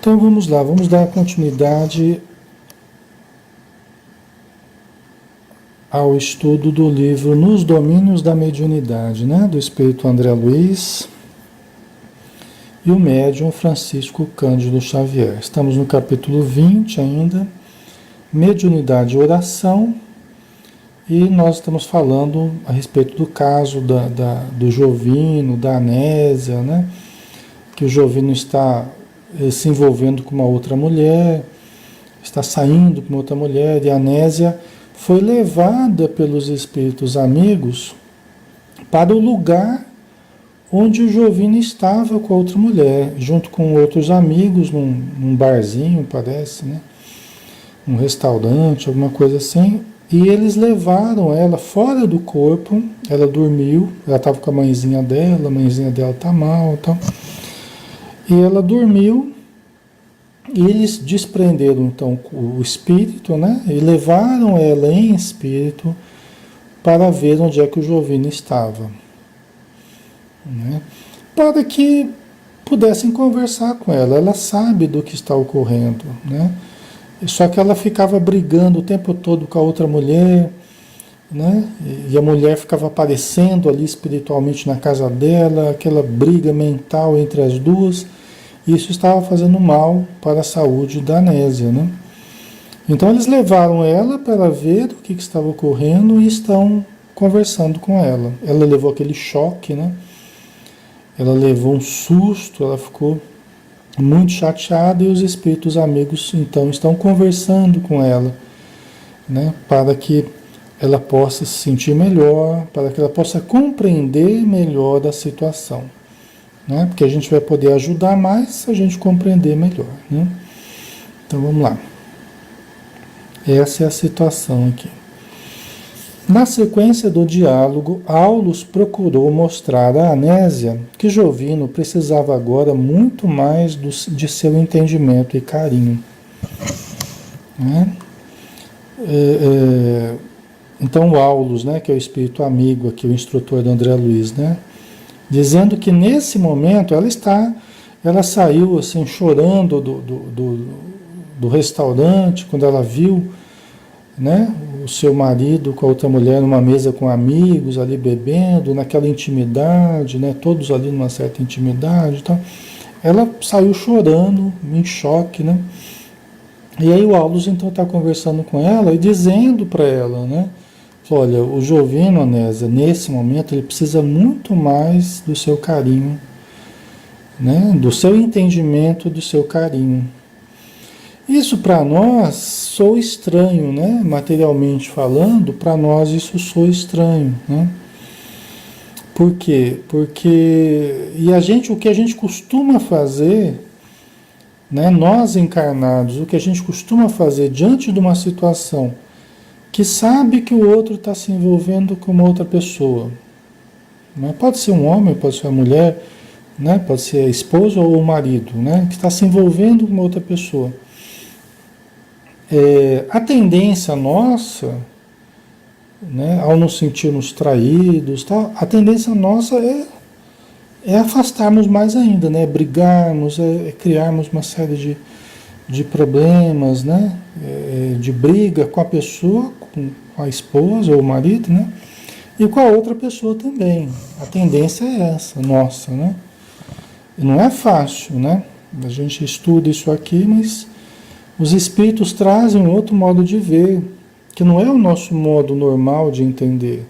Então vamos lá, vamos dar continuidade ao estudo do livro Nos Domínios da Mediunidade, né? Do espírito André Luiz e o médium Francisco Cândido Xavier. Estamos no capítulo 20 ainda, Mediunidade e Oração, e nós estamos falando a respeito do caso do Jovino, da Anésia, né? Que o Jovino está se envolvendo com uma outra mulher, está saindo com uma outra mulher, e a Anésia foi levada pelos espíritos amigos para o lugar onde o Jovino estava com a outra mulher, junto com outros amigos, num barzinho, parece, né? Um restaurante, alguma coisa assim, e eles levaram ela fora do corpo, ela dormiu, ela estava com a mãezinha dela está mal, então, e ela dormiu, e eles desprenderam então o espírito, né? E levaram ela em espírito para ver onde é que o Jovino estava, né? Para que pudessem conversar com ela. Ela sabe do que está ocorrendo, né? Só que ela ficava brigando o tempo todo com a outra mulher, né? E a mulher ficava aparecendo ali espiritualmente na casa dela, aquela briga mental entre as duas. Isso estava fazendo mal para a saúde da Anésia, né? Então eles levaram ela para ver o que estava ocorrendo e estão conversando com ela. Ela levou aquele choque, né? Ela levou um susto, ela ficou muito chateada, e os espíritos amigos então estão conversando com ela, né? Para que ela possa se sentir melhor, para que ela possa compreender melhor a situação, né? Porque a gente vai poder ajudar mais se a gente compreender melhor, né? Então vamos lá. Essa é a situação aqui. Na sequência do diálogo, Aulus procurou mostrar a Anésia que Jovino precisava agora muito mais de seu entendimento e carinho, né? Então o Aulus, né, que é o espírito amigo aqui, o instrutor do André Luiz, né? Dizendo que nesse momento ela saiu assim chorando do restaurante, quando ela viu, né, o seu marido com a outra mulher numa mesa com amigos, ali bebendo, naquela intimidade, né, todos ali numa certa intimidade. Então, ela saiu chorando, em choque, né? E aí o Aulus então está conversando com ela e dizendo para ela, né? Olha, o Jovino, Anésia, nesse momento, ele precisa muito mais do seu carinho, né? Do seu entendimento, do seu carinho. Isso para nós soa estranho, né? Materialmente falando, para nós isso soa estranho, né? Por quê? Porque o que a gente costuma fazer, né? Nós encarnados, o que a gente costuma fazer diante de uma situação que sabe que o outro está se envolvendo com uma outra pessoa, né? Pode ser um homem, pode ser uma mulher, né? Pode ser a esposa ou o marido, né? Que está se envolvendo com uma outra pessoa. A tendência nossa, né, ao nos sentirmos traídos, tal, a tendência nossa é afastarmos mais ainda, né? Brigarmos, criarmos uma série de problemas, né? De briga com a pessoa, com a esposa ou o marido, né? E com a outra pessoa também. A tendência é essa, nossa, né? E não é fácil, né? A gente estuda isso aqui, mas os espíritos trazem um outro modo de ver, que não é o nosso modo normal de entender,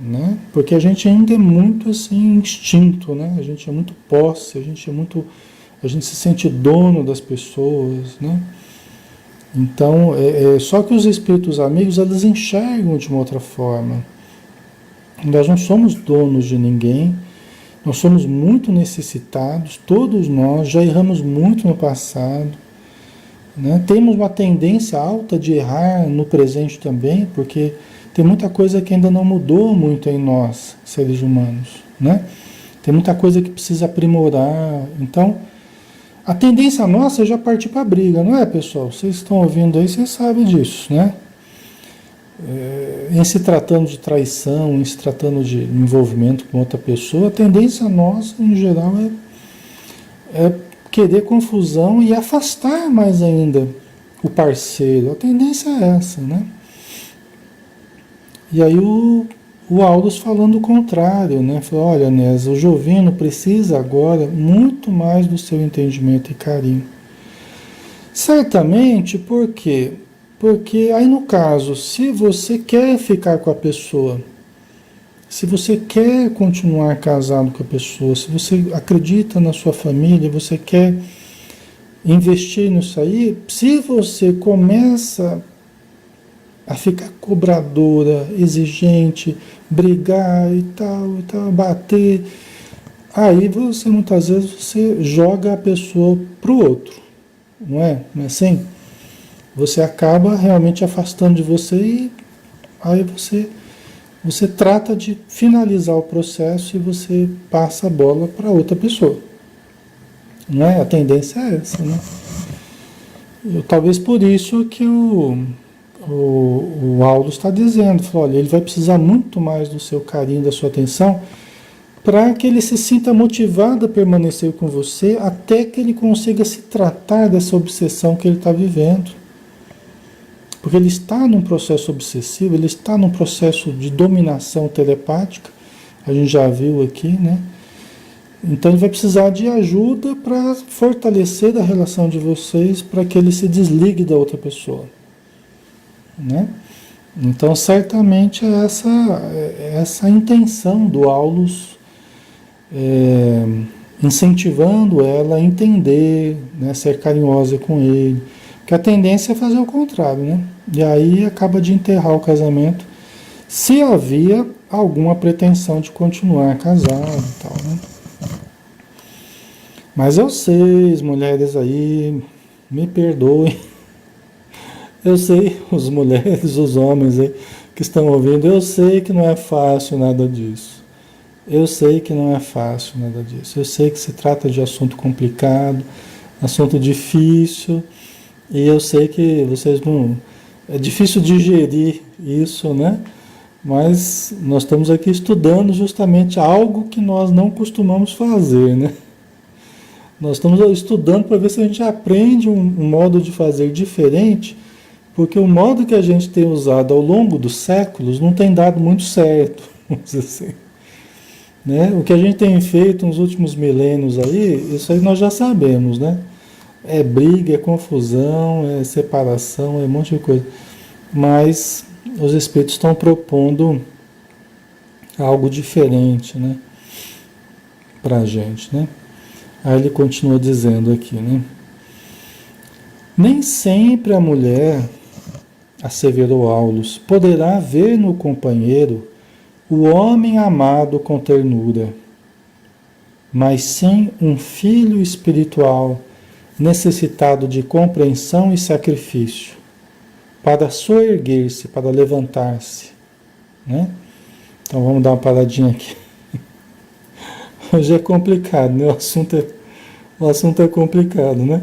né? Porque a gente ainda é muito assim instinto, né? A gente é muito posse, a gente se sente dono das pessoas, né? Então, só que os espíritos amigos, eles enxergam de uma outra forma. Nós não somos donos de ninguém, nós somos muito necessitados, todos nós já erramos muito no passado, né? Temos uma tendência alta de errar no presente também, porque tem muita coisa que ainda não mudou muito em nós, seres humanos, né? Tem muita coisa que precisa aprimorar. Então, a tendência nossa é já partir para a briga, não é, pessoal? Vocês estão ouvindo aí, vocês sabem disso, né? Em se tratando de traição, em se tratando de envolvimento com outra pessoa, a tendência nossa, em geral, é querer confusão e afastar mais ainda o parceiro. A tendência é essa, né? E aí o Aulus falando o contrário, né? Falou, olha, Nésia, o Jovino precisa agora muito mais do seu entendimento e carinho. Certamente, por quê? Porque aí no caso, se você quer ficar com a pessoa, se você quer continuar casado com a pessoa, se você acredita na sua família, você quer investir nisso aí, se você começa a ficar cobradora, exigente, brigar e tal, bater, aí você muitas vezes você joga a pessoa para o outro, não é? Não é assim? Você acaba realmente afastando de você e aí você trata de finalizar o processo e você passa a bola para outra pessoa. Não é? A tendência é essa, né? Talvez por isso que o Aulus está dizendo, falou, olha, ele vai precisar muito mais do seu carinho, da sua atenção, para que ele se sinta motivado a permanecer com você até que ele consiga se tratar dessa obsessão que ele está vivendo. Porque ele está num processo obsessivo, ele está num processo de dominação telepática, a gente já viu aqui, né? Então ele vai precisar de ajuda para fortalecer a relação de vocês, para que ele se desligue da outra pessoa, né? Então certamente é essa a intenção do Aulus, incentivando ela a entender, né, ser carinhosa com ele, que a tendência é fazer o contrário, né? E aí acaba de enterrar o casamento, se havia alguma pretensão de continuar casado e tal, né? Mas eu sei, as mulheres aí, me perdoem, eu sei, as mulheres, os homens aí que estão ouvindo, eu sei que não é fácil nada disso. Eu sei que não é fácil nada disso. Eu sei que se trata de assunto complicado, assunto difícil, e eu sei que vocês não... É difícil digerir isso, né? Mas nós estamos aqui estudando justamente algo que nós não costumamos fazer, né? Nós estamos estudando para ver se a gente aprende um modo de fazer diferente, porque o modo que a gente tem usado ao longo dos séculos não tem dado muito certo, vamos dizer assim. Né? O que a gente tem feito nos últimos milênios aí, isso aí nós já sabemos, né? É briga, é confusão, é separação, é um monte de coisa. Mas os espíritos estão propondo algo diferente, né? Para a gente, né? Aí ele continua dizendo aqui, né? Nem sempre a mulher, asseverou Aulus, poderá ver no companheiro o homem amado com ternura, mas sim um filho espiritual necessitado de compreensão e sacrifício, para soerguer-se, para levantar-se, né? Então vamos dar uma paradinha aqui. Hoje é complicado, né? O assunto é complicado, né?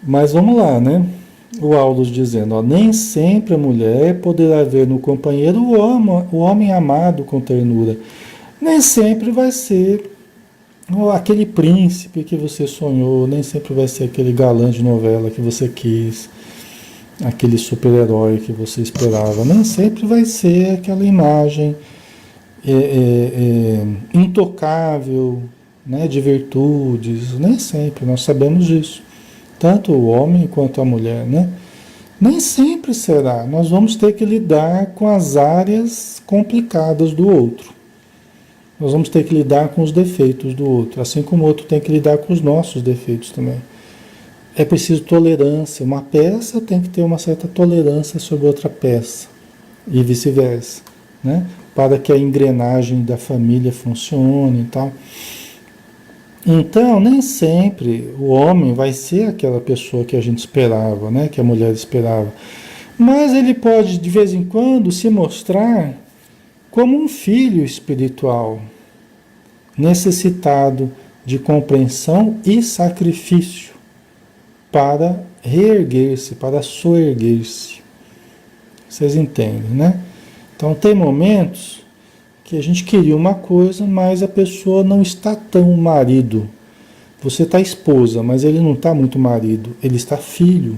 Mas vamos lá, né? O Aulus dizendo, ó, nem sempre a mulher poderá ver no companheiro o homem amado com ternura. Nem sempre vai ser aquele príncipe que você sonhou, nem sempre vai ser aquele galã de novela que você quis, aquele super-herói que você esperava. Nem sempre vai ser aquela imagem intocável, né, de virtudes. Nem sempre, nós sabemos disso. Tanto o homem quanto a mulher, né? Nem sempre será. Nós vamos ter que lidar com as áreas complicadas do outro. Nós vamos ter que lidar com os defeitos do outro, assim como o outro tem que lidar com os nossos defeitos também. É preciso tolerância. Uma peça tem que ter uma certa tolerância sobre outra peça e vice-versa, né? Para que a engrenagem da família funcione e tal. Então, nem sempre o homem vai ser aquela pessoa que a gente esperava, né? Que a mulher esperava. Mas ele pode, de vez em quando, se mostrar como um filho espiritual, necessitado de compreensão e sacrifício para reerguer-se, para soerguer-se. Vocês entendem, né? Então, tem momentos que a gente queria uma coisa, mas a pessoa não está tão marido. Você está esposa, mas ele não está muito marido, ele está filho.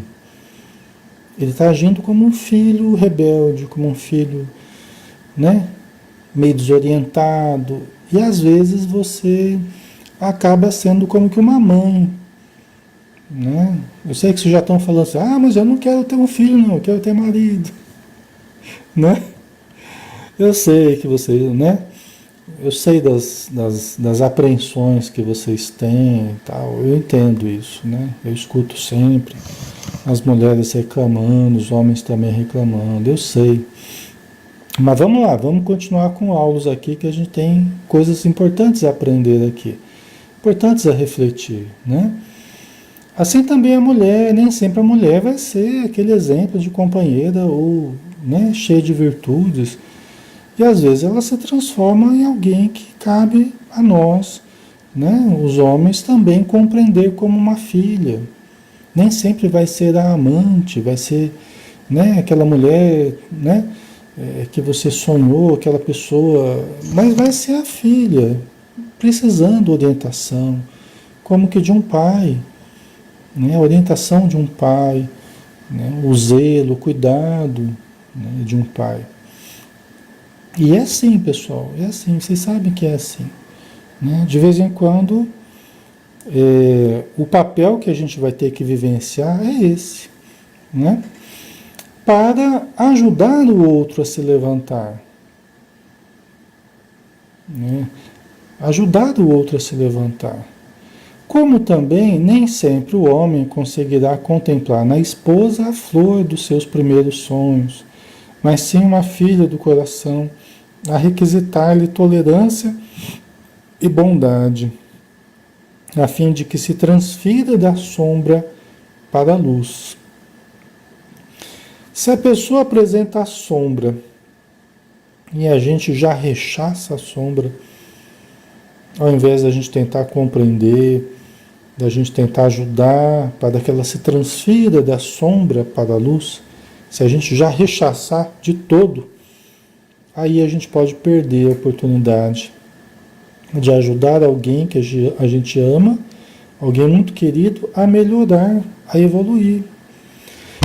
Ele está agindo como um filho rebelde, como um filho, né, meio desorientado. E às vezes você acaba sendo como que uma mãe, né? Eu sei que vocês já estão falando assim, ah, mas eu não quero ter um filho, não, eu quero ter marido, né? Eu sei que você, né? Eu sei das apreensões que vocês têm e tal, eu entendo isso, né? Eu escuto sempre as mulheres reclamando, os homens também reclamando, eu sei. Mas vamos lá, vamos continuar com aulas aqui, que a gente tem coisas importantes a aprender aqui, importantes a refletir, né? Assim também a mulher, nem sempre a mulher vai ser aquele exemplo de companheira ou, né, cheia de virtudes. E às vezes ela se transforma em alguém que cabe a nós, né, os homens também compreender como uma filha. Nem sempre vai ser a amante, vai ser, né, aquela mulher, né, que você sonhou, aquela pessoa, mas vai ser a filha, precisando de orientação, como que de um pai, né, a orientação de um pai, né, o zelo, o cuidado, né, de um pai. E é assim, pessoal, é assim, vocês sabem que é assim, né? De vez em quando, o papel que a gente vai ter que vivenciar é esse, né? Para ajudar o outro a se levantar, né? Ajudar o outro a se levantar. Como também nem sempre o homem conseguirá contemplar na esposa a flor dos seus primeiros sonhos, mas sim uma filha do coração, a requisitar-lhe tolerância e bondade, a fim de que se transfira da sombra para a luz. Se a pessoa apresenta a sombra e a gente já rechaça a sombra, ao invés da gente tentar compreender, da gente tentar ajudar para que ela se transfira da sombra para a luz, se a gente já rechaçar de todo, aí a gente pode perder a oportunidade de ajudar alguém que a gente ama, alguém muito querido, a melhorar, a evoluir.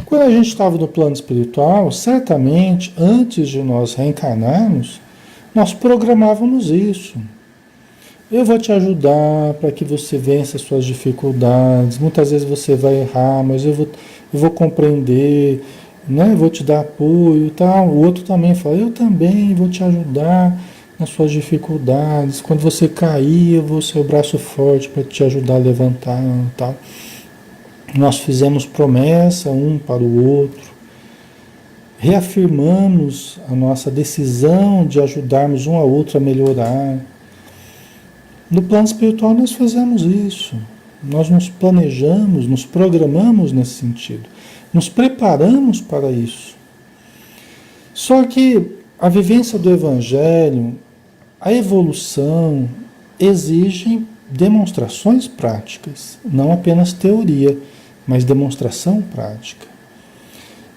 Quando a gente estava no plano espiritual, certamente, antes de nós reencarnarmos, nós programávamos isso. Eu vou te ajudar para que você vença as suas dificuldades. Muitas vezes você vai errar, mas eu vou compreender, né? Eu vou te dar apoio e tal. O outro também fala, eu também vou te ajudar nas suas dificuldades. Quando você cair, eu vou ser o braço forte para te ajudar a levantar e tal. Nós fizemos promessa um para o outro. Reafirmamos a nossa decisão de ajudarmos um ao outro a melhorar. No plano espiritual nós fazemos isso. Nós nos planejamos, nos programamos nesse sentido. Nos preparamos para isso. Só que a vivência do Evangelho, a evolução, exigem demonstrações práticas. Não apenas teoria, mas demonstração prática.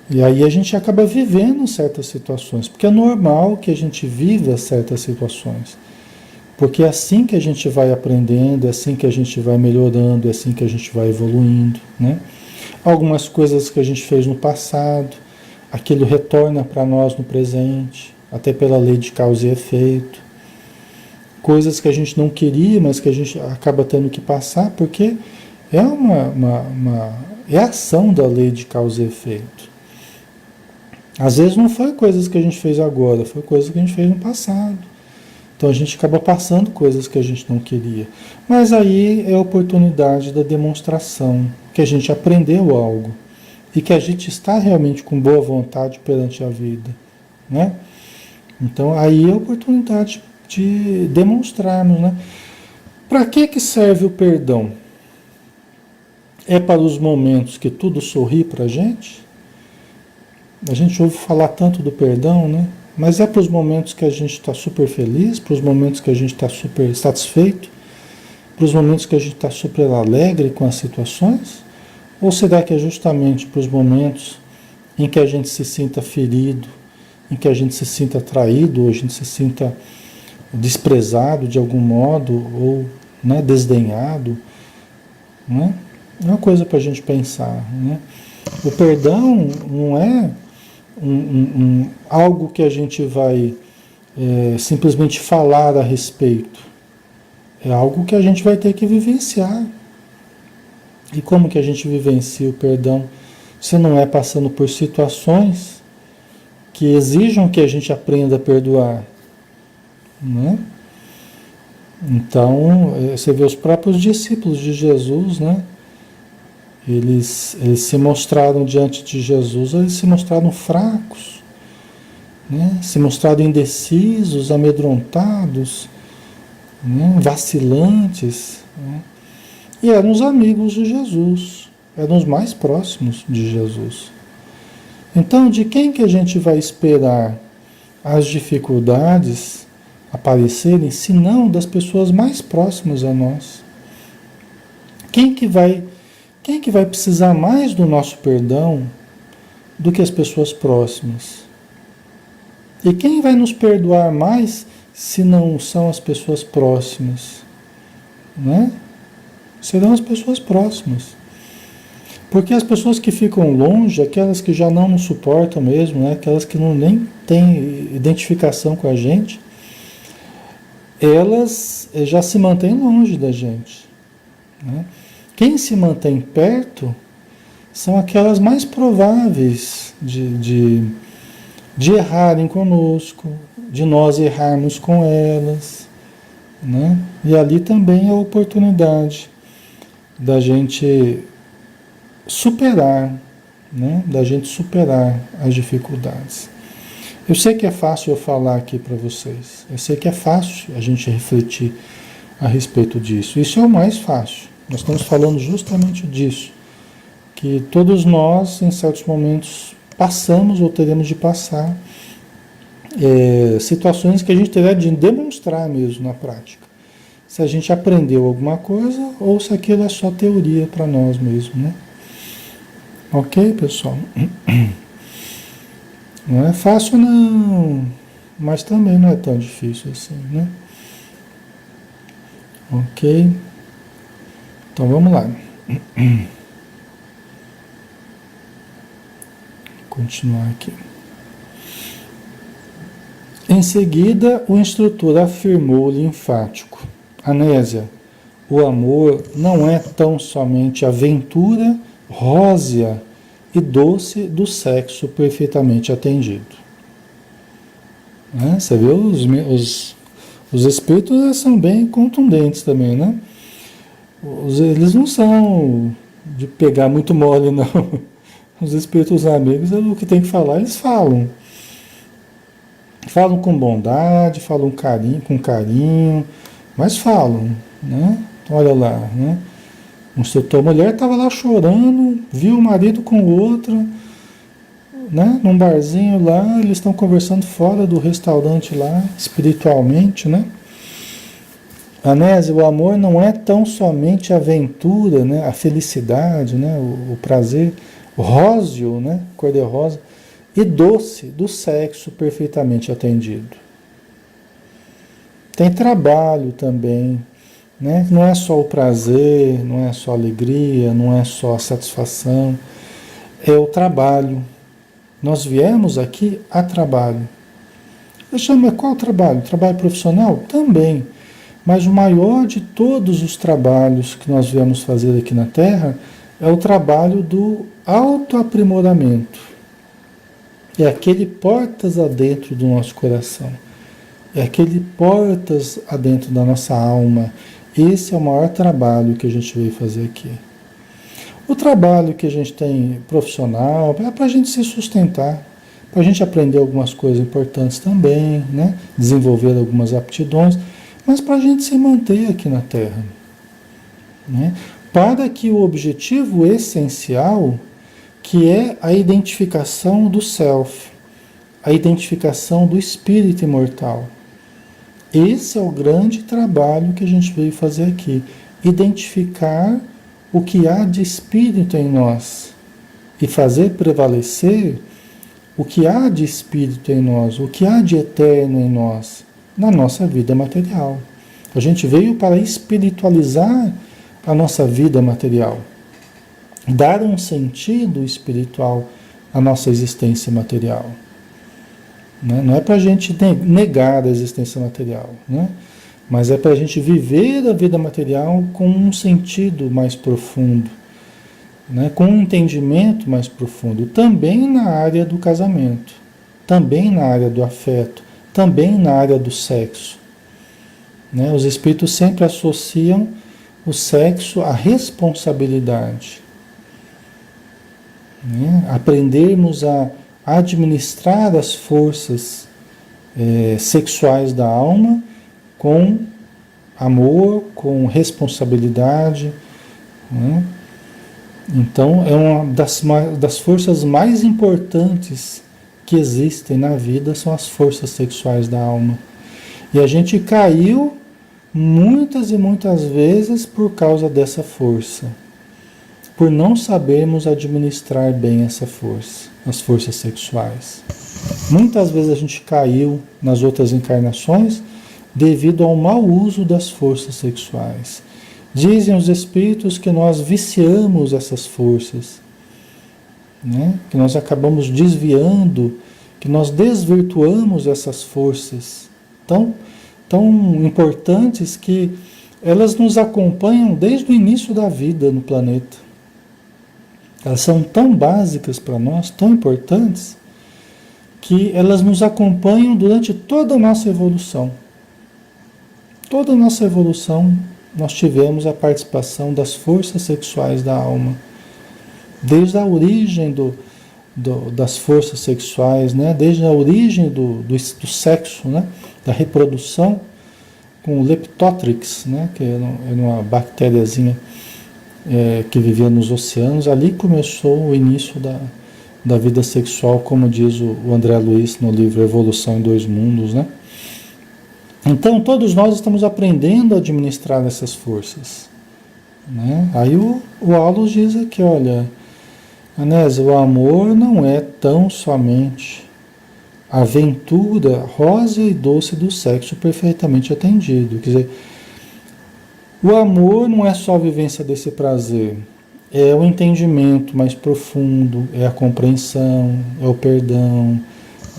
E aí a gente acaba vivendo certas situações, porque é normal que a gente viva certas situações. Porque é assim que a gente vai aprendendo, é assim que a gente vai melhorando, é assim que a gente vai evoluindo, né? Algumas coisas que a gente fez no passado, aquilo retorna para nós no presente, até pela lei de causa e efeito. Coisas que a gente não queria, mas que a gente acaba tendo que passar, porque é é a ação da lei de causa e efeito. Às vezes não foi coisas que a gente fez agora, foi coisas que a gente fez no passado. Então a gente acaba passando coisas que a gente não queria. Mas aí é a oportunidade da demonstração, que a gente aprendeu algo e que a gente está realmente com boa vontade perante a vida, né? Então aí é a oportunidade de demonstrarmos, né? Para que serve o perdão? É para os momentos que tudo sorri para a gente? A gente ouve falar tanto do perdão, né? Mas é para os momentos que a gente está super feliz, para os momentos que a gente está super satisfeito, para os momentos que a gente está super alegre com as situações? Ou será que é justamente para os momentos em que a gente se sinta ferido, em que a gente se sinta traído, ou a gente se sinta desprezado de algum modo, ou, né, desdenhado, Não é? É uma coisa para a gente pensar. Né? O perdão não é algo que a gente vai simplesmente falar a respeito. É algo que a gente vai ter que vivenciar. E como que a gente vivencia o perdão se não é passando por situações que exijam que a gente aprenda a perdoar? Né? Então, você vê os próprios discípulos de Jesus, né? Eles se mostraram diante de Jesus, eles se mostraram fracos, né? Se mostraram indecisos, amedrontados, né? Vacilantes, né? E eram os amigos de Jesus, eram os mais próximos de Jesus. Então, de quem que a gente vai esperar as dificuldades aparecerem, se não das pessoas mais próximas a nós? Quem que vai precisar mais do nosso perdão do que as pessoas próximas? E quem vai nos perdoar mais se não são as pessoas próximas? Né? Serão as pessoas próximas. Porque as pessoas que ficam longe, aquelas que já não nos suportam mesmo, né? Aquelas que não nem têm identificação com a gente, elas já se mantêm longe da gente. Né? Quem se mantém perto são aquelas mais prováveis de errarem conosco, de nós errarmos com elas. Né? E ali também é a oportunidade da gente superar, né? Da gente superar as dificuldades. Eu sei que é fácil eu falar aqui para vocês, eu sei que é fácil a gente refletir a respeito disso. Isso é o mais fácil. Nós estamos falando justamente disso, que todos nós, em certos momentos, passamos ou teremos de passar situações que a gente terá de demonstrar mesmo na prática. Se a gente aprendeu alguma coisa ou se aquilo é só teoria para nós mesmo, né? Ok, pessoal? Não é fácil não, mas também não é tão difícil assim, né? Ok? Então vamos lá. Continuar aqui. Em seguida, o instrutor afirmou-lhe enfático: Anésia, o amor não é tão somente aventura rósea e doce do sexo perfeitamente atendido. Né? Você vê, os espíritos são bem contundentes também, né? Eles não são de pegar muito mole, não. Os espíritos amigos, o que tem que falar, eles falam. Falam com bondade, falam com carinho, mas falam, né? Então, olha lá, né? A mulher estava lá chorando, viu o marido com outra, né? Num barzinho lá, eles estão conversando fora do restaurante lá, espiritualmente, né? Anésia, o amor não é tão somente a aventura, né? A felicidade, né? O prazer, o róseo, né? Cor-de-rosa, e doce do sexo perfeitamente atendido. Tem trabalho também, né? Não é só o prazer, não é só a alegria, não é só a satisfação, é o trabalho. Nós viemos aqui a trabalho. Eu chamo, qual trabalho? Trabalho profissional? Também. Mas o maior de todos os trabalhos que nós viemos fazer aqui na Terra é o trabalho do autoaprimoramento. É aquele portas adentro do nosso coração. É aquele portas adentro da nossa alma. Esse é o maior trabalho que a gente veio fazer aqui. O trabalho que a gente tem profissional é para a gente se sustentar, para a gente aprender algumas coisas importantes também, né? Desenvolver algumas aptidões, mas para a gente se manter aqui na Terra. Né? Para que o objetivo essencial, que é a identificação do self, a identificação do espírito imortal. Esse é o grande trabalho que a gente veio fazer aqui. Identificar o que há de espírito em nós e fazer prevalecer o que há de espírito em nós, o que há de eterno em nós, na nossa vida material. A gente veio para espiritualizar a nossa vida material, dar um sentido espiritual à nossa existência material. Né? Não é para a gente negar a existência material, né? Mas é para a gente viver a vida material com um sentido mais profundo, né? Com um entendimento mais profundo, também na área do casamento, também na área do afeto, também na área do sexo. Né? Os espíritos sempre associam o sexo à responsabilidade. Né? Aprendermos a administrar as forças sexuais da alma com amor, com responsabilidade. Né? Então, é uma das forças mais importantes que existem na vida, são as forças sexuais da alma. E a gente caiu muitas e muitas vezes por causa dessa força, por não sabermos administrar bem essa força, as forças sexuais. Muitas vezes a gente caiu nas outras encarnações devido ao mau uso das forças sexuais. Dizem os espíritos que nós viciamos essas forças, né? Que nós acabamos desviando, que nós desvirtuamos essas forças tão importantes que elas nos acompanham desde o início da vida no planeta. Elas são tão básicas para nós, tão importantes, que elas nos acompanham durante toda a nossa evolução. Toda a nossa evolução nós tivemos a participação das forças sexuais da alma. Desde a origem das forças sexuais, né? Desde a origem do sexo, né? Da reprodução, com o Leptotrix, né? Que era uma bactériazinha que vivia nos oceanos. Ali começou o início da vida sexual, como diz o André Luiz no livro Evolução em Dois Mundos, né? Então, todos nós estamos aprendendo a administrar essas forças. Né? Aí o Aulus diz aqui, olha, Anésia, o amor não é tão somente a aventura rosa e doce do sexo perfeitamente atendido. Quer dizer, o amor não é só a vivência desse prazer, é o entendimento mais profundo, é a compreensão, é o perdão,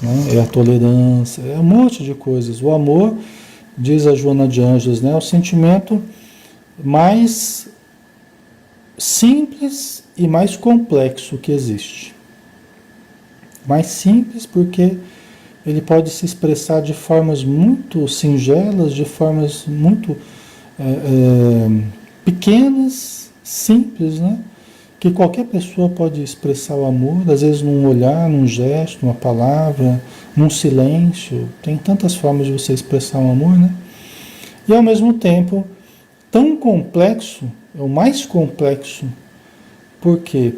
né? É a tolerância, é um monte de coisas. O amor, diz a Joana de Ângeles, né? É o sentimento mais simples e mais complexo que existe. Mais simples porque ele pode se expressar de formas muito singelas, de formas muito pequenas, simples, né? Que qualquer pessoa pode expressar o amor, às vezes num olhar, num gesto, numa palavra, num silêncio. Tem tantas formas de você expressar o amor, né? E ao mesmo tempo, tão complexo, é o mais complexo. Por quê?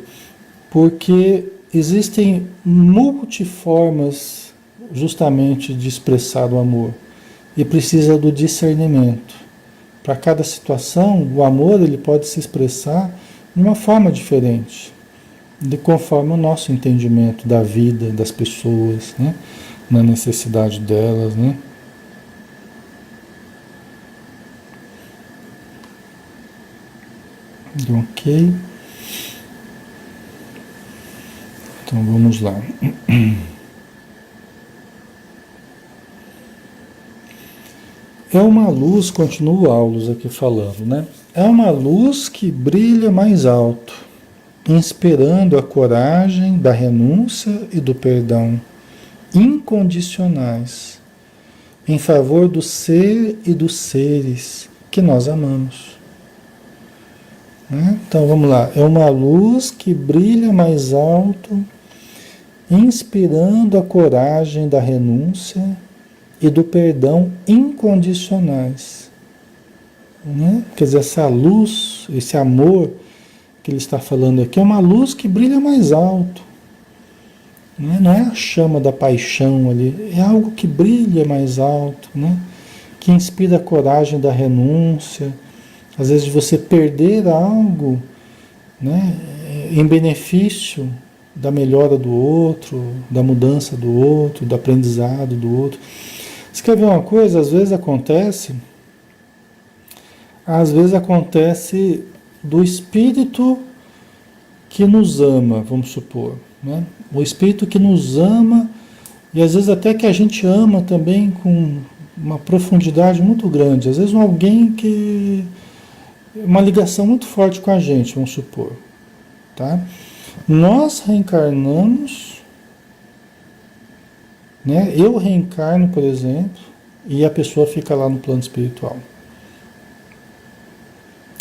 Porque existem multiformas justamente de expressar o amor. E precisa do discernimento. Para cada situação, o amor ele pode se expressar de uma forma diferente, conforme o nosso entendimento da vida, das pessoas, né? Na necessidade delas, né? Ok. Então vamos lá. É uma luz, continua o Aulus aqui falando, né? É uma luz que brilha mais alto, inspirando a coragem da renúncia e do perdão incondicionais em favor do ser e dos seres que nós amamos. Né? Então vamos lá. É uma luz que brilha mais alto, inspirando a coragem da renúncia e do perdão incondicionais. Né? Quer dizer, essa luz, esse amor que ele está falando aqui, é uma luz que brilha mais alto. Né? Não é a chama da paixão ali, é algo que brilha mais alto, né? Que inspira a coragem da renúncia, às vezes de você perder algo, né? Em benefício da melhora do outro, da mudança do outro, do aprendizado do outro. Você quer ver uma coisa? Às vezes acontece do espírito que nos ama, vamos supor, né? O espírito que nos ama e às vezes até que a gente ama também com uma profundidade muito grande. Às vezes alguém que uma ligação muito forte com a gente, vamos supor, tá? Nós reencarnamos, né? Eu reencarno, por exemplo, e a pessoa fica lá no plano espiritual.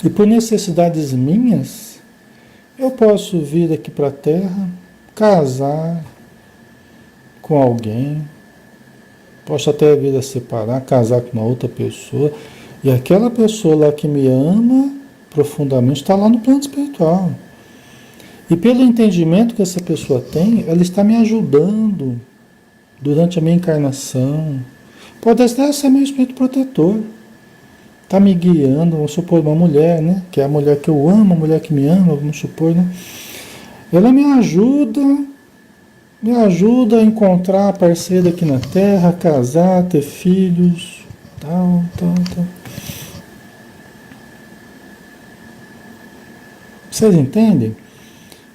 E por necessidades minhas, eu posso vir aqui para a Terra, casar com alguém, posso até vir a separar, casar com uma outra pessoa, e aquela pessoa lá que me ama profundamente está lá no plano espiritual. E pelo entendimento que essa pessoa tem, ela está me ajudando durante a minha encarnação. Pode até ser meu espírito protetor. Está me guiando, vamos supor, uma mulher, né? Que é a mulher que eu amo, a mulher que me ama, vamos supor, né? Ela me ajuda a encontrar a parceira aqui na Terra, casar, ter filhos, tal. Vocês entendem?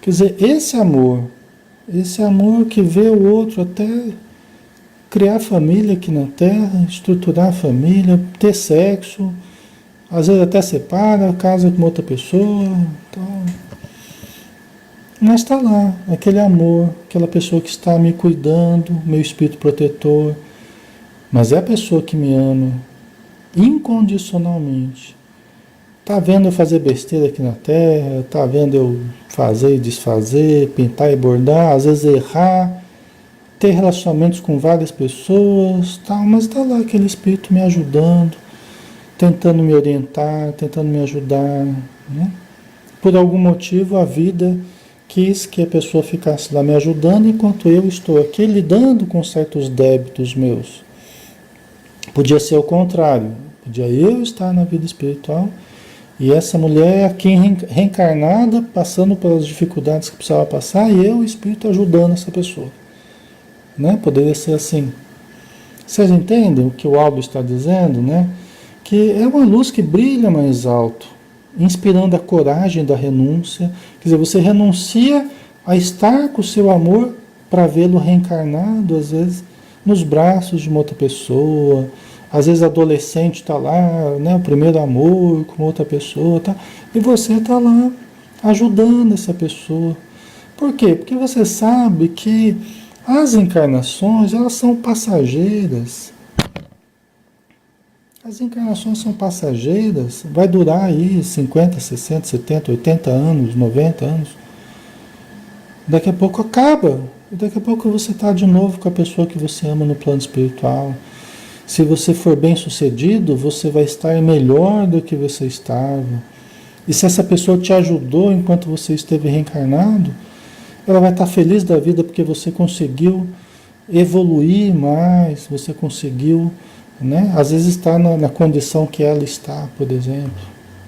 Quer dizer, esse amor que vê o outro até criar família aqui na Terra, estruturar a família, ter sexo, às vezes até separa, casa com outra pessoa, tal. Mas está lá, aquele amor, aquela pessoa que está me cuidando, meu espírito protetor, mas é a pessoa que me ama incondicionalmente. Está vendo eu fazer besteira aqui na Terra, está vendo eu fazer e desfazer, pintar e bordar, às vezes errar, ter relacionamentos com várias pessoas, tal, mas está lá aquele espírito me ajudando, tentando me orientar, tentando me ajudar, né? Por algum motivo a vida quis que a pessoa ficasse lá me ajudando enquanto eu estou aqui lidando com certos débitos meus. Podia ser o contrário, podia eu estar na vida espiritual e essa mulher aqui reencarnada passando pelas dificuldades que precisava passar e eu, o espírito, ajudando essa pessoa. Né? Poderia ser assim. Vocês entendem o que o Aldo está dizendo, né? Que é uma luz que brilha mais alto, inspirando a coragem da renúncia. Quer dizer, você renuncia a estar com o seu amor para vê-lo reencarnado, às vezes, nos braços de uma outra pessoa. Às vezes adolescente está lá, né, o primeiro amor com outra pessoa, tá? E você está lá ajudando essa pessoa. Por quê? Porque você sabe que as encarnações, elas são passageiras. As encarnações são passageiras, vai durar aí 50, 60, 70, 80 anos, 90 anos. Daqui a pouco acaba. E daqui a pouco você está de novo com a pessoa que você ama no plano espiritual. Se você for bem sucedido, você vai estar melhor do que você estava. E se essa pessoa te ajudou enquanto você esteve reencarnado, ela vai estar feliz da vida porque você conseguiu evoluir mais, você conseguiu, né? Às vezes está na condição que ela está, por exemplo.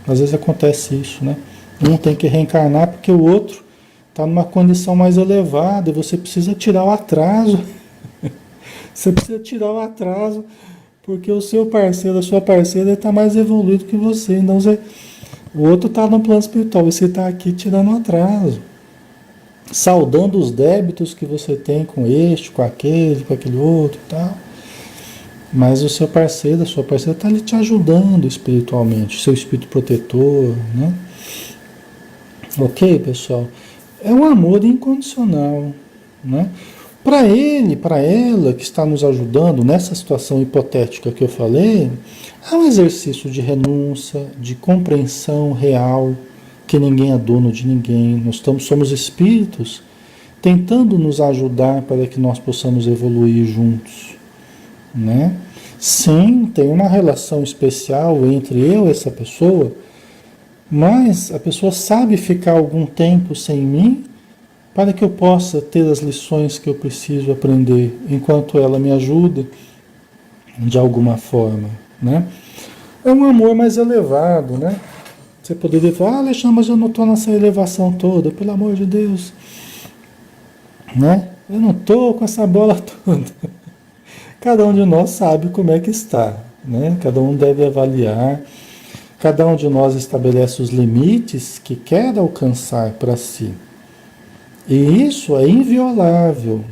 Às vezes acontece isso, né? Um tem que reencarnar porque o outro está numa condição mais elevada e você precisa tirar o atraso. Você precisa tirar o atraso porque o seu parceiro, a sua parceira está mais evoluído que você. Então o outro está no plano espiritual, você está aqui tirando o atraso. Saudando os débitos que você tem com este, com aquele outro e tal. Mas o seu parceiro, a sua parceira está ali te ajudando espiritualmente, seu espírito protetor, né? Ok, pessoal? É um amor incondicional, né? Para ele, para ela que está nos ajudando nessa situação hipotética que eu falei, é um exercício de renúncia, de compreensão real, que ninguém é dono de ninguém. Nós somos espíritos tentando nos ajudar para que nós possamos evoluir juntos, né? Sim, tem uma relação especial entre eu e essa pessoa, mas a pessoa sabe ficar algum tempo sem mim para que eu possa ter as lições que eu preciso aprender enquanto ela me ajuda de alguma forma, né? É um amor mais elevado, né? Você poderia falar, Alexandre, mas eu não estou nessa elevação toda, pelo amor de Deus, né? Eu não estou com essa bola toda. Cada um de nós sabe como é que está, né? Cada um deve avaliar. Cada um de nós estabelece os limites que quer alcançar para si. E isso é inviolável.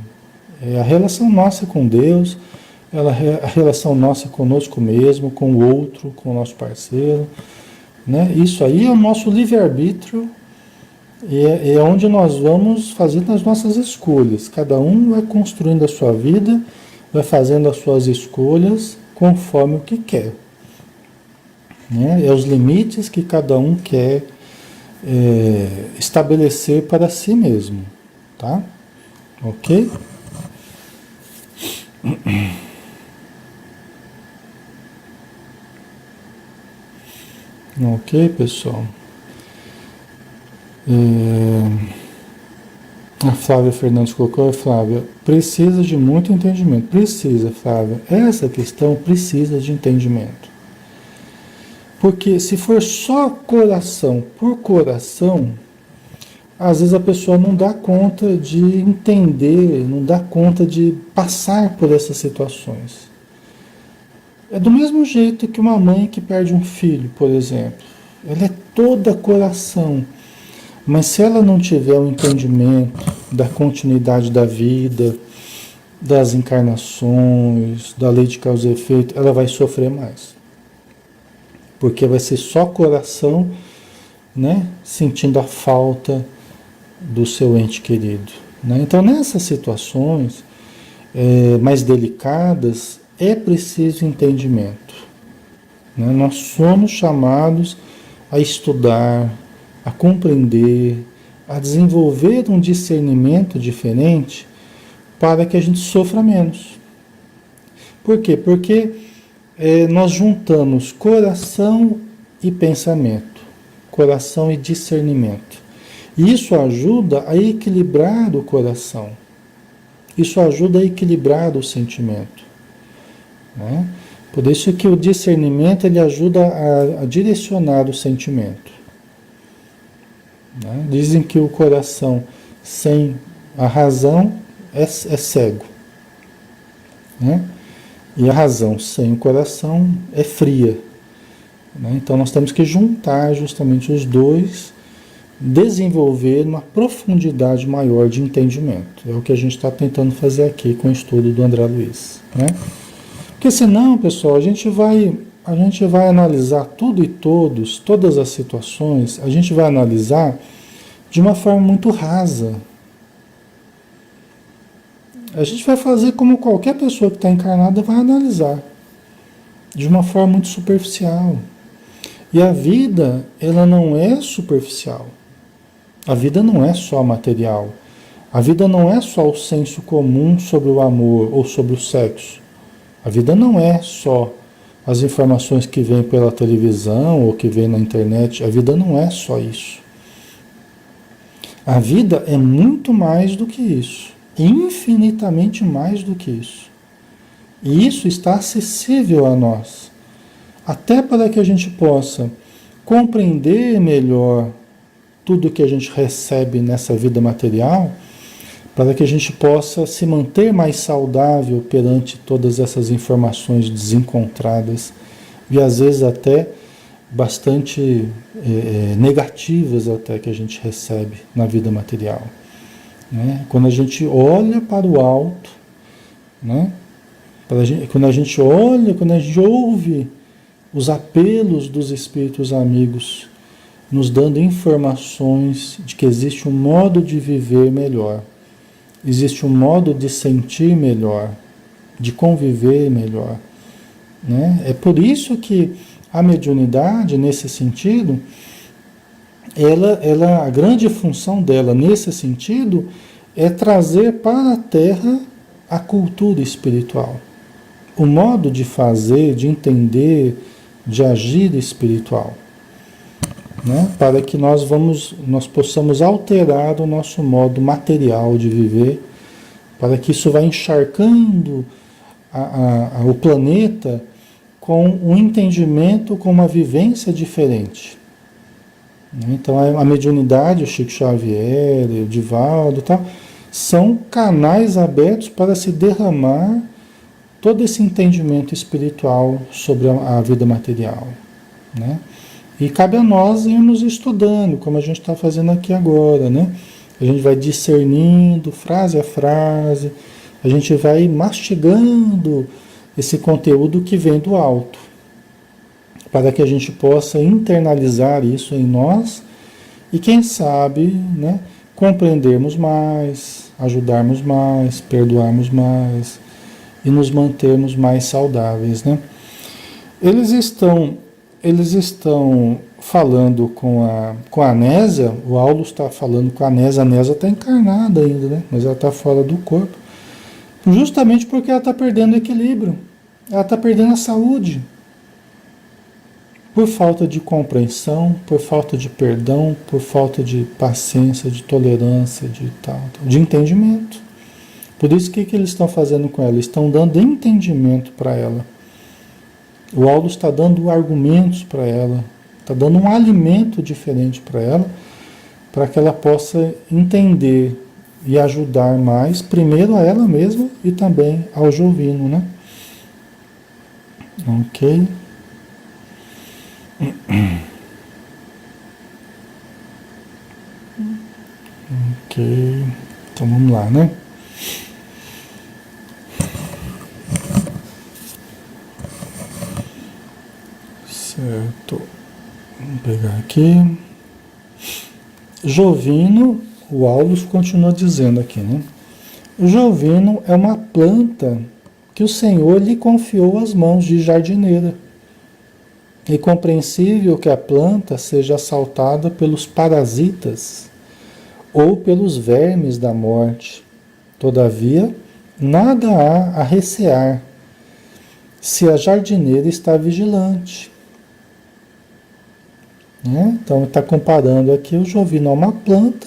É a relação nossa com Deus, a relação nossa conosco mesmo, com o outro, com o nosso parceiro. Né? Isso aí é o nosso livre-arbítrio e é onde nós vamos fazendo as nossas escolhas. Cada um vai construindo a sua vida, vai fazendo as suas escolhas conforme o que quer. Né? É os limites que cada um quer estabelecer para si mesmo. Tá? Ok? Ok, pessoal. A Flávia Fernandes colocou, Flávia, precisa de muito entendimento. Precisa, Flávia. Essa questão precisa de entendimento. Porque se for só coração por coração, às vezes a pessoa não dá conta de entender, não dá conta de passar por essas situações. É do mesmo jeito que uma mãe que perde um filho, por exemplo. Ela é toda coração. Mas se ela não tiver o entendimento da continuidade da vida, das encarnações, da lei de causa e efeito, ela vai sofrer mais. Porque vai ser só coração, né, sentindo a falta do seu ente querido. Né? Então, nessas situações mais delicadas, é preciso entendimento. Né? Nós somos chamados a estudar, a compreender, a desenvolver um discernimento diferente para que a gente sofra menos. Por quê? Porque nós juntamos coração e pensamento, coração e discernimento. E isso ajuda a equilibrar o coração. Isso ajuda a equilibrar o sentimento. Né? Por isso que o discernimento ele ajuda a direcionar o sentimento. Né? Dizem que o coração sem a razão é cego. Né? E a razão sem o coração é fria. Né? Então nós temos que juntar justamente os dois, desenvolver uma profundidade maior de entendimento. É o que a gente está tentando fazer aqui com o estudo do André Luiz. Né? Porque senão, pessoal, a gente vai analisar tudo e todos, todas as situações, a gente vai analisar de uma forma muito rasa. A gente vai fazer como qualquer pessoa que está encarnada vai analisar, de uma forma muito superficial. E a vida, ela não é superficial. A vida não é só material. A vida não é só o senso comum sobre o amor ou sobre o sexo. A vida não é só as informações que vêm pela televisão ou que vêm na internet. A vida não é só isso. A vida é muito mais do que isso. Infinitamente mais do que isso. E isso está acessível a nós. Até para que a gente possa compreender melhor tudo que a gente recebe nessa vida material, para que a gente possa se manter mais saudável perante todas essas informações desencontradas e às vezes até bastante negativas até que a gente recebe na vida material. Né? Quando a gente olha para o alto, né? Quando a gente olha, quando a gente ouve os apelos dos espíritos amigos, nos dando informações de que existe um modo de viver melhor, existe um modo de sentir melhor, de conviver melhor. Né? É por isso que a mediunidade, nesse sentido, a grande função dela, nesse sentido, é trazer para a Terra a cultura espiritual. O modo de fazer, de entender, de agir espiritual. Né? Para que nós possamos alterar o nosso modo material de viver, para que isso vá encharcando o planeta com um entendimento, com uma vivência diferente. Então a mediunidade, o Chico Xavier, o Divaldo, tal, são canais abertos para se derramar todo esse entendimento espiritual sobre a vida material. Né? E cabe a nós irmos estudando, como a gente está fazendo aqui agora, né? A gente vai discernindo frase a frase, a gente vai mastigando esse conteúdo que vem do alto, para que a gente possa internalizar isso em nós e, quem sabe, né, compreendermos mais, ajudarmos mais, perdoarmos mais e nos mantermos mais saudáveis, né? Eles estão falando com a Nésia, o Aulus está falando com a Nésia está encarnada ainda, né? Mas ela está fora do corpo, justamente porque ela está perdendo o equilíbrio, ela está perdendo a saúde, por falta de compreensão, por falta de perdão, por falta de paciência, de tolerância, de entendimento. Por isso, que eles estão fazendo com ela? Estão dando entendimento para ela. O Aulus está dando argumentos para ela, está dando um alimento diferente para ela, para que ela possa entender e ajudar mais, primeiro a ela mesma e também ao Jovino, né? Ok. Ok. Então vamos lá, né? Certo. Vamos pegar aqui. Jovino, o Aulus continua dizendo aqui, né? O Jovino é uma planta que o Senhor lhe confiou às mãos de jardineira. É compreensível que a planta seja assaltada pelos parasitas ou pelos vermes da morte. Todavia, nada há a recear se a jardineira está vigilante. Né? Então, está comparando aqui o Jovino a uma planta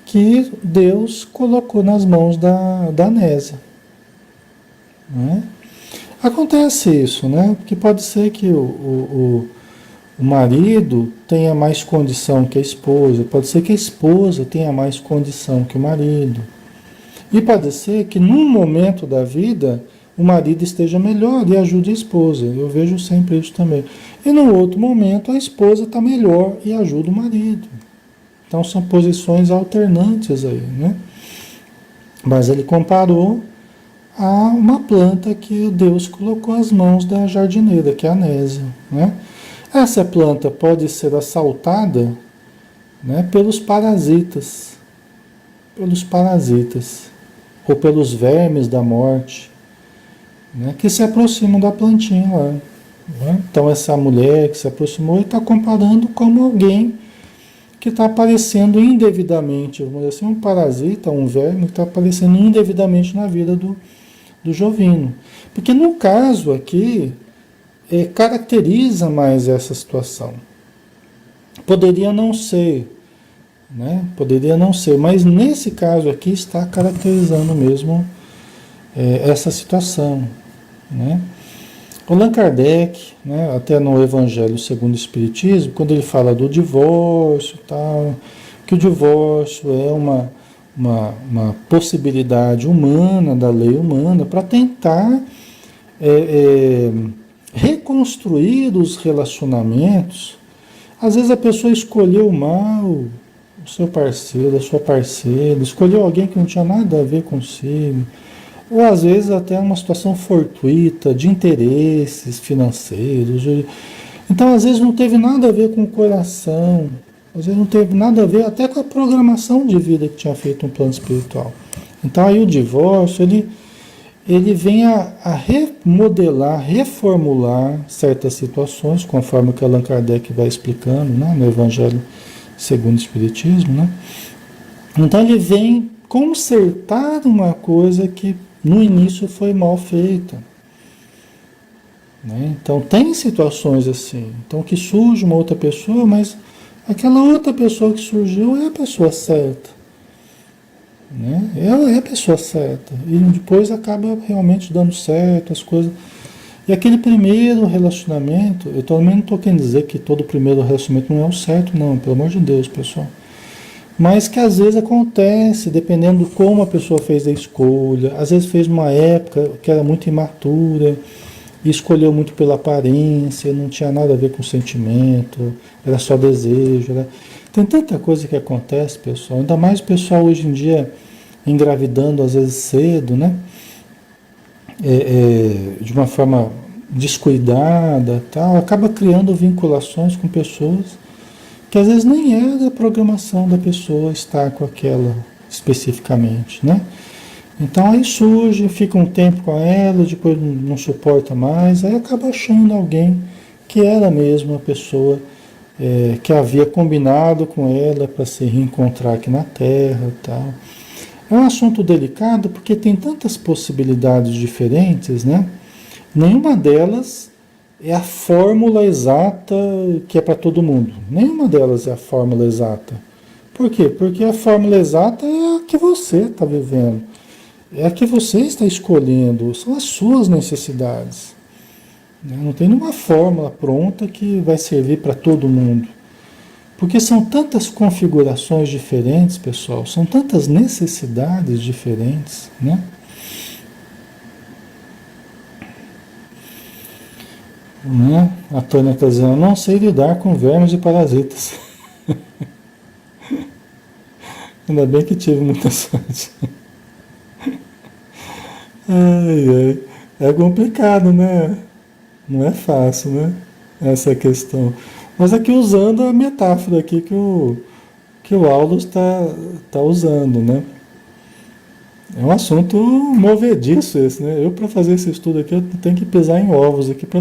que Deus colocou nas mãos da Nésia. Né? Acontece isso, né? Porque pode ser que o marido tenha mais condição que a esposa, pode ser que a esposa tenha mais condição que o marido. E pode ser que num momento da vida o marido esteja melhor e ajude a esposa. Eu vejo sempre isso também. E no outro momento a esposa está melhor e ajuda o marido. Então são posições alternantes aí, né? Mas ele comparou a uma planta que Deus colocou às mãos da jardineira, que é a Nésia, né? Essa planta pode ser assaltada, né, pelos parasitas, ou pelos vermes da morte, né, que se aproximam da plantinha lá. Né? Então essa mulher que se aproximou está comparando como alguém que está aparecendo indevidamente, vamos dizer assim, um parasita, um verme que está aparecendo indevidamente na vida do Jovino. Porque no caso aqui, caracteriza mais essa situação. Poderia não ser, né? Poderia não ser, mas nesse caso aqui está caracterizando mesmo essa situação, né? O Allan Kardec, né, até no Evangelho segundo o Espiritismo, quando ele fala do divórcio, tal, que o divórcio é uma possibilidade humana, da lei humana, para tentar reconstruir os relacionamentos. Às vezes a pessoa escolheu mal o seu parceiro, a sua parceira, escolheu alguém que não tinha nada a ver consigo, ou às vezes até uma situação fortuita, de interesses financeiros. Então às vezes não teve nada a ver com o coração, às vezes não teve nada a ver até com a programação de vida que tinha feito um plano espiritual. Então aí o divórcio, ele vem a remodelar, reformular certas situações, conforme o que Allan Kardec vai explicando, né, no Evangelho segundo o Espiritismo, né? Então ele vem consertar uma coisa que no início foi mal feita. Né? Então tem situações assim, então que surge uma outra pessoa, mas aquela outra pessoa que surgiu é a pessoa certa. Né? Ela é a pessoa certa. E depois acaba realmente dando certo as coisas. E aquele primeiro relacionamento, eu também não estou querendo dizer que todo primeiro relacionamento não é o certo, não, pelo amor de Deus, pessoal. Mas que às vezes acontece, dependendo de como a pessoa fez a escolha, às vezes fez uma época que era muito imatura, e escolheu muito pela aparência, não tinha nada a ver com sentimento, era só desejo. Tem tanta coisa que acontece, pessoal, ainda mais o pessoal hoje em dia engravidando às vezes cedo, né? De uma forma descuidada, tal, acaba criando vinculações com pessoas que às vezes nem é da programação da pessoa estar com aquela especificamente, né? Então aí surge, fica um tempo com ela, depois não suporta mais, aí acaba achando alguém que era mesmo a pessoa que havia combinado com ela para se reencontrar aqui na Terra e tal. É um assunto delicado porque tem tantas possibilidades diferentes, né? Nenhuma delas é a fórmula exata que é para todo mundo. Nenhuma delas é a fórmula exata. Por quê? Porque a fórmula exata é a que você está vivendo. É a que você está escolhendo. São as suas necessidades. Não tem nenhuma fórmula pronta que vai servir para todo mundo. Porque são tantas configurações diferentes, pessoal. São tantas necessidades diferentes, né? Né? A Tônia está dizendo, não sei lidar com vermes e parasitas. Ainda bem que tive muita sorte. Ai, ai. É complicado, né? Não é fácil, né? Essa questão. Mas aqui usando a metáfora aqui que o Aulus tá usando, né? É um assunto movediço esse, né? Eu para fazer esse estudo aqui eu tenho que pisar em ovos aqui para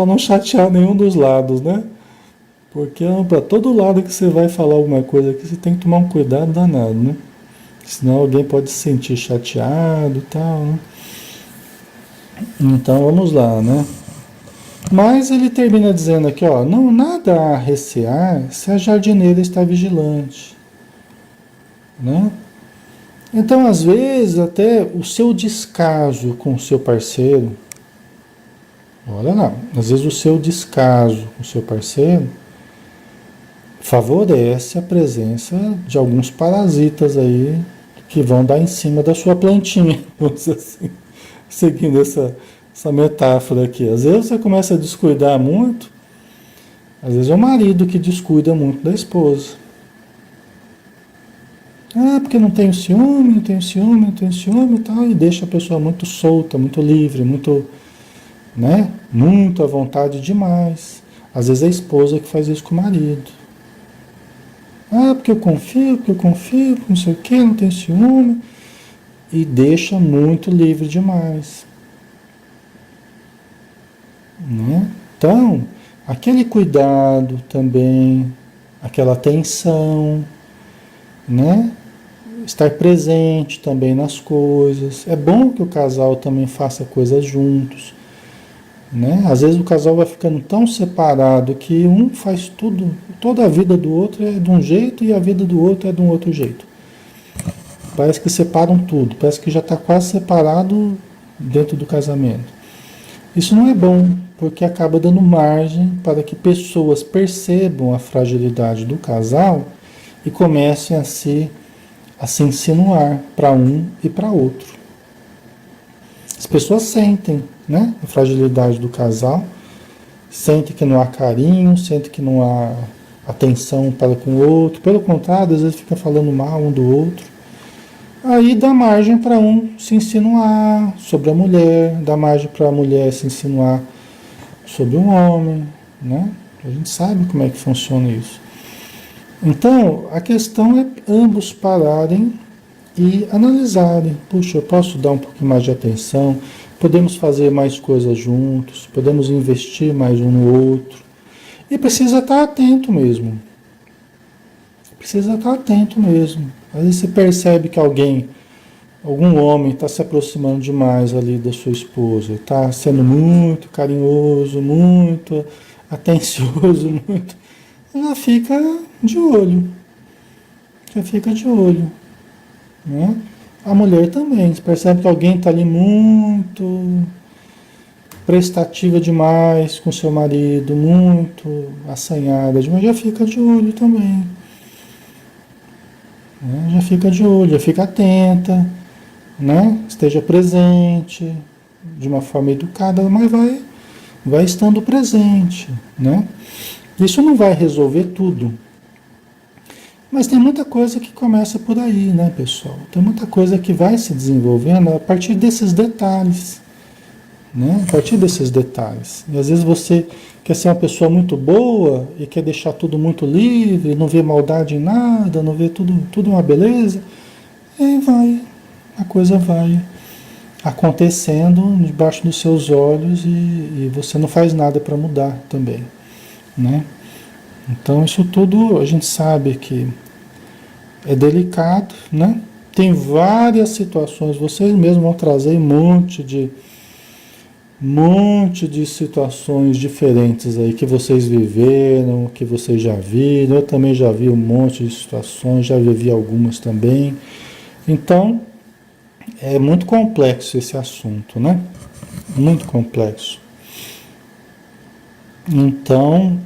não chatear nenhum dos lados, né? Porque para todo lado que você vai falar alguma coisa aqui, você tem que tomar um cuidado danado, né? Senão alguém pode se sentir chateado e tal, né? Então vamos lá, né? Mas ele termina dizendo aqui, ó, não nada a recear se a jardineira está vigilante, né? Então, às vezes, até o seu descaso com o seu parceiro, olha lá, às vezes o seu descaso com o seu parceiro favorece a presença de alguns parasitas aí que vão dar em cima da sua plantinha, vamos dizer assim, seguindo essa metáfora aqui. Às vezes você começa a descuidar muito, às vezes é o marido que descuida muito da esposa. Ah, porque não tenho ciúme, não tenho ciúme, não tenho ciúme e tal, e deixa a pessoa muito solta, muito livre, muito, né, muito à vontade demais. Às vezes é a esposa que faz isso com o marido. Ah, porque eu confio, não sei o quê, não tenho ciúme, e deixa muito livre demais. Né? Então, aquele cuidado também, aquela atenção, né? Estar presente também nas coisas. É bom que o casal também faça coisas juntos, né? Às vezes o casal vai ficando tão separado que um faz tudo, toda a vida do outro é de um jeito e a vida do outro é de um outro jeito. Parece que separam tudo, parece que já está quase separado dentro do casamento. Isso não é bom, porque acaba dando margem para que pessoas percebam a fragilidade do casal e comecem a se insinuar para um e para outro. As pessoas sentem, né, a fragilidade do casal, sentem que não há carinho, sentem que não há atenção para com o outro, pelo contrário, às vezes fica falando mal um do outro. Aí dá margem para um se insinuar sobre a mulher, dá margem para a mulher se insinuar sobre o homem, né? A gente sabe como é que funciona isso. Então, a questão é ambos pararem e analisarem. Puxa, eu posso dar um pouquinho mais de atenção, podemos fazer mais coisas juntos, podemos investir mais um no outro. E precisa estar atento mesmo. Precisa estar atento mesmo. Às vezes você percebe que algum homem está se aproximando demais ali da sua esposa, está sendo muito carinhoso, muito atencioso, muito. Já fica de olho. Já fica de olho. Né? A mulher também. Você percebe que alguém está ali muito prestativa demais com seu marido, muito assanhada demais, já fica de olho também. Né? Já fica de olho, já fica atenta, né? Esteja presente, de uma forma educada, mas vai estando presente, né? Isso não vai resolver tudo, mas tem muita coisa que começa por aí, né, pessoal? Tem muita coisa que vai se desenvolvendo a partir desses detalhes, né? A partir desses detalhes. E às vezes você quer ser uma pessoa muito boa e quer deixar tudo muito livre, não vê maldade em nada, não vê tudo uma beleza, e aí a coisa vai acontecendo debaixo dos seus olhos e você não faz nada para mudar também, né? Então isso tudo a gente sabe que é delicado, né? Tem várias situações, vocês mesmos vão trazer monte de situações diferentes aí que vocês viveram, que vocês já viram. Eu também já vi um monte de situações, já vivi algumas também. Então, é muito complexo esse assunto, né? Muito complexo. Então,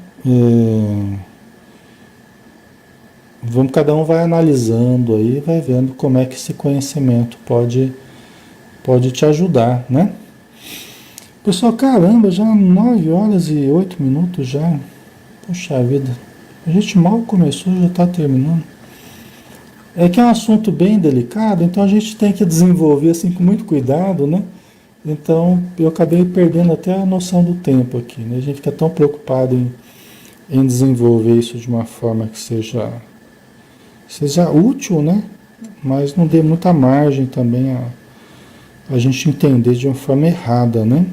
cada um vai analisando aí, vai vendo como é que esse conhecimento pode te ajudar, né? Pessoal, caramba, já 9 horas e 8 minutos já. Puxa vida, a gente mal começou, já está terminando. É que é um assunto bem delicado, então a gente tem que desenvolver assim com muito cuidado, né? Então eu acabei perdendo até a noção do tempo aqui, né? A gente fica tão preocupado em desenvolver isso de uma forma que seja útil, né? Mas não dê muita margem também a gente entender de uma forma errada, né?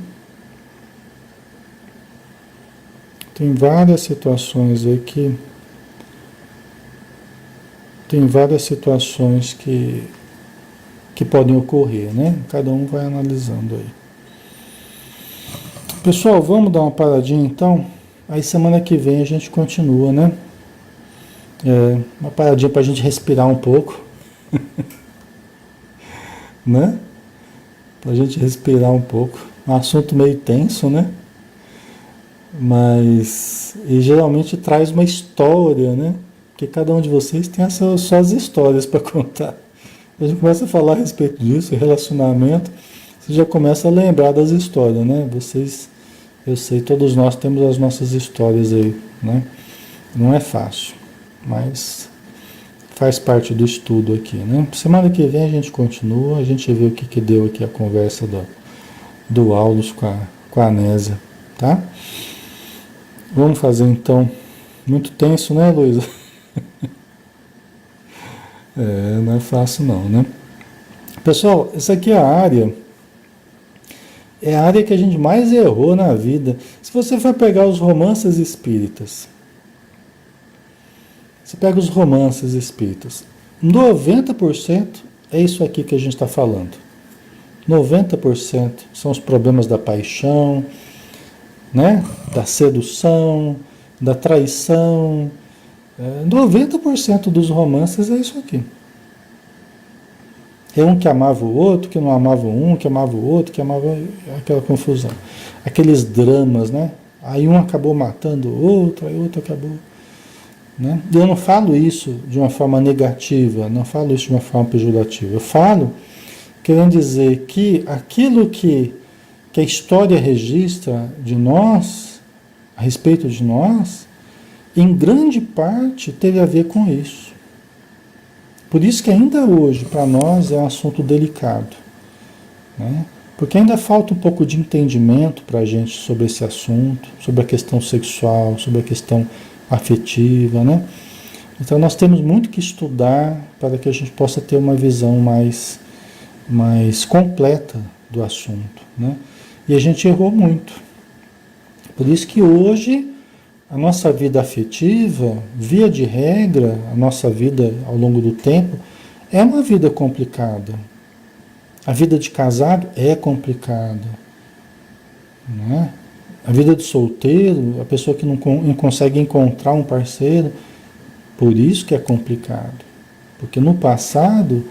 Tem várias situações aí que podem ocorrer, né? Cada um vai analisando aí. Pessoal, vamos dar uma paradinha então? Aí semana que vem a gente continua, né? Uma paradinha para a gente respirar um pouco, né? Para a gente respirar um pouco. Um assunto meio tenso, né? E geralmente traz uma história, né? Porque cada um de vocês tem as suas histórias para contar. A gente começa a falar a respeito disso, relacionamento, você já começa a lembrar das histórias, né? Eu sei, todos nós temos as nossas histórias aí, né? Não é fácil, mas faz parte do estudo aqui, né? Semana que vem a gente continua, a gente vê o que deu aqui a conversa do Aulus com a Nésia, tá? Vamos fazer então, muito tenso, né, Luísa? Não é fácil não, né? Pessoal, essa aqui é a área que a gente mais errou na vida. Se você for pegar os romances espíritas, você pega os romances espíritas, 90% é isso aqui que a gente está falando. 90% são os problemas da paixão, né? Da sedução, da traição. 90% dos romances é isso aqui. É um que amava o outro, que não amava um, que amava o outro, que amava aquela confusão. Aqueles dramas, né? Aí um acabou matando o outro, aí o outro acabou. Né? E eu não falo isso de uma forma negativa, não falo isso de uma forma pejorativa. Eu falo querendo dizer que aquilo que a história registra de nós, a respeito de nós, em grande parte teve a ver com isso. Por isso que ainda hoje, para nós, é um assunto delicado, né? Porque ainda falta um pouco de entendimento para a gente sobre esse assunto, sobre a questão sexual, sobre a questão afetiva, né? Então nós temos muito que estudar para que a gente possa ter uma visão mais completa do assunto, né? E a gente errou muito. Por isso que hoje a nossa vida afetiva, via de regra, a nossa vida ao longo do tempo, é uma vida complicada. A vida de casado é complicada, né? A vida de solteiro, a pessoa que não consegue encontrar um parceiro, por isso que é complicado. Porque no passado,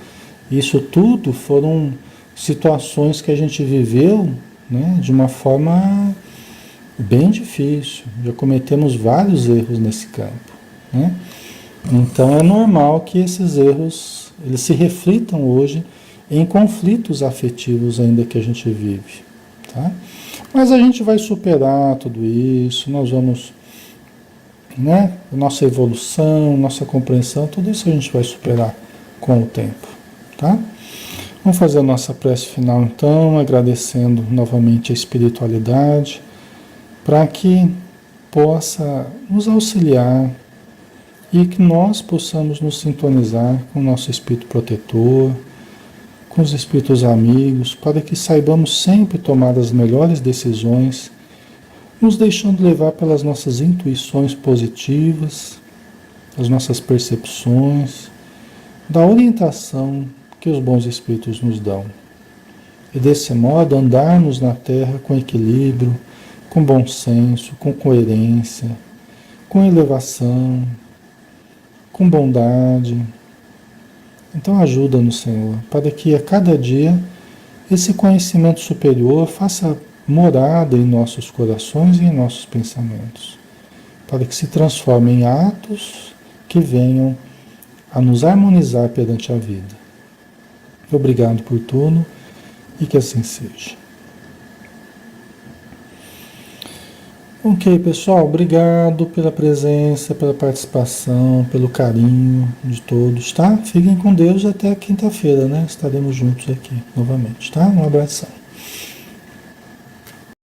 isso tudo foram situações que a gente viveu, né, de uma forma bem difícil. Já cometemos vários erros nesse campo, né? Então é normal que esses erros eles se reflitam hoje em conflitos afetivos ainda que a gente vive, tá? Mas a gente vai superar tudo isso, nós vamos, né? Nossa evolução, nossa compreensão, tudo isso a gente vai superar com o tempo, tá? Vamos fazer a nossa prece final então, agradecendo novamente a espiritualidade, para que possa nos auxiliar e que nós possamos nos sintonizar com o nosso espírito protetor, com os espíritos amigos, para que saibamos sempre tomar as melhores decisões, nos deixando levar pelas nossas intuições positivas, as nossas percepções, da orientação que os bons espíritos nos dão. E desse modo andarmos na Terra com equilíbrio, com bom senso, com coerência, com elevação, com bondade. Então ajuda-nos, Senhor, para que a cada dia esse conhecimento superior faça morada em nossos corações e em nossos pensamentos, para que se transforme em atos que venham a nos harmonizar perante a vida. Obrigado por tudo e que assim seja. Ok, pessoal, obrigado pela presença, pela participação, pelo carinho de todos, tá? Fiquem com Deus até quinta-feira, né? Estaremos juntos aqui novamente, tá? Um abração.